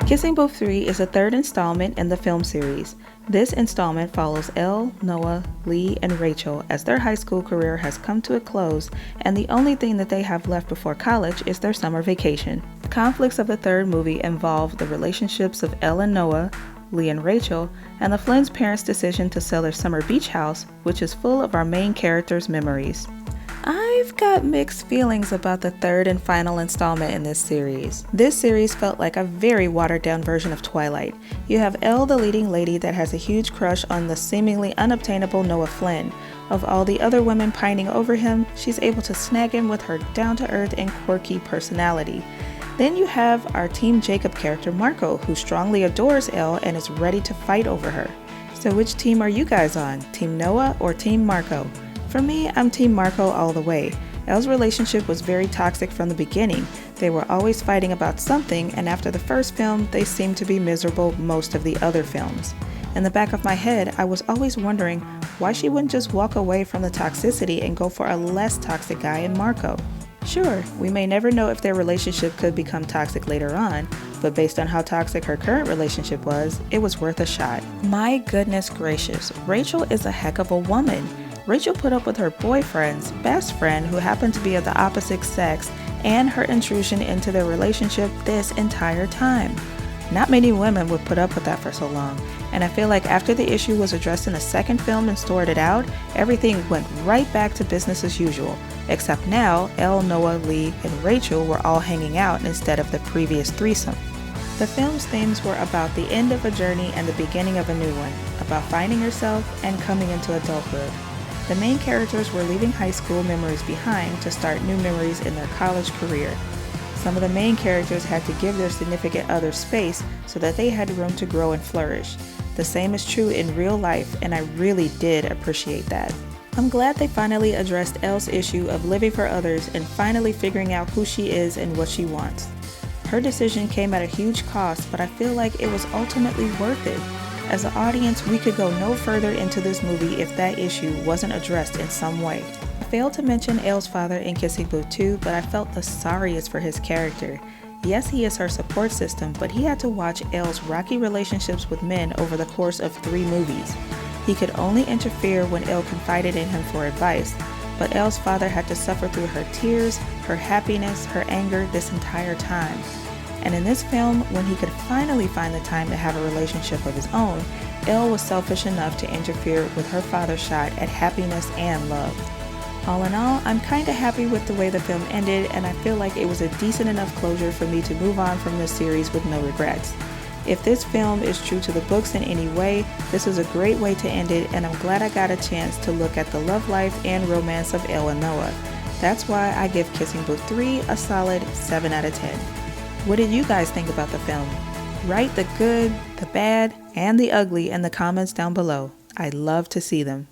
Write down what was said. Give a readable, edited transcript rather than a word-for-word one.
Kissing Booth 3 is the third installment in the film series. This installment follows Elle, Noah, Lee, and Rachel as their high school career has come to a close, and the only thing that they have left before college is their summer vacation. The conflicts of the third movie involve the relationships of Elle and Noah, Lee and Rachel, and the Flynn's parents' decision to sell their summer beach house, which is full of our main characters' memories. I've got mixed feelings about the third and final installment in this series. This series felt like a very watered down version of Twilight. You have Elle, the leading lady that has a huge crush on the seemingly unobtainable Noah Flynn. Of all the other women pining over him, she's able to snag him with her down-to-earth and quirky personality. Then you have our Team Jacob character Marco, who strongly adores Elle and is ready to fight over her. So which team are you guys on? Team Noah or Team Marco? For me, I'm Team Marco all the way. Elle's relationship was very toxic from the beginning. They were always fighting about something, and after the first film, they seemed to be miserable most of the other films. In the back of my head, I was always wondering why she wouldn't just walk away from the toxicity and go for a less toxic guy in Marco. Sure, we may never know if their relationship could become toxic later on, but based on how toxic her current relationship was, it was worth a shot. My goodness gracious, Rachel is a heck of a woman. Rachel put up with her boyfriend's best friend, who happened to be of the opposite sex, and her intrusion into their relationship this entire time. Not many women would put up with that for so long, and I feel like after the issue was addressed in the second film and sorted out, everything went right back to business as usual, except now Elle, Noah, Lee, and Rachel were all hanging out instead of the previous threesome. The film's themes were about the end of a journey and the beginning of a new one, about finding yourself and coming into adulthood. The main characters were leaving high school memories behind to start new memories in their college career. Some of the main characters had to give their significant other space so that they had room to grow and flourish. The same is true in real life, and I really did appreciate that. I'm glad they finally addressed Elle's issue of living for others and finally figuring out who she is and what she wants. Her decision came at a huge cost, but I feel like it was ultimately worth it. As an audience, we could go no further into this movie if that issue wasn't addressed in some way. I failed to mention Elle's father in Kissing Booth 2, but I felt the sorriest for his character. Yes, he is her support system, but he had to watch Elle's rocky relationships with men over the course of 3 movies. He could only interfere when Elle confided in him for advice, but Elle's father had to suffer through her tears, her happiness, her anger this entire time. And in this film, when he could finally find the time to have a relationship of his own, Elle was selfish enough to interfere with her father's shot at happiness and love. All in all, I'm kinda happy with the way the film ended, and I feel like it was a decent enough closure for me to move on from this series with no regrets. If this film is true to the books in any way, this is a great way to end it, and I'm glad I got a chance to look at the love life and romance of Elle and Noah. That's why I give Kissing Booth 3 a solid 7 out of 10. What did you guys think about the film? Write the good, the bad, and the ugly in the comments down below. I'd love to see them.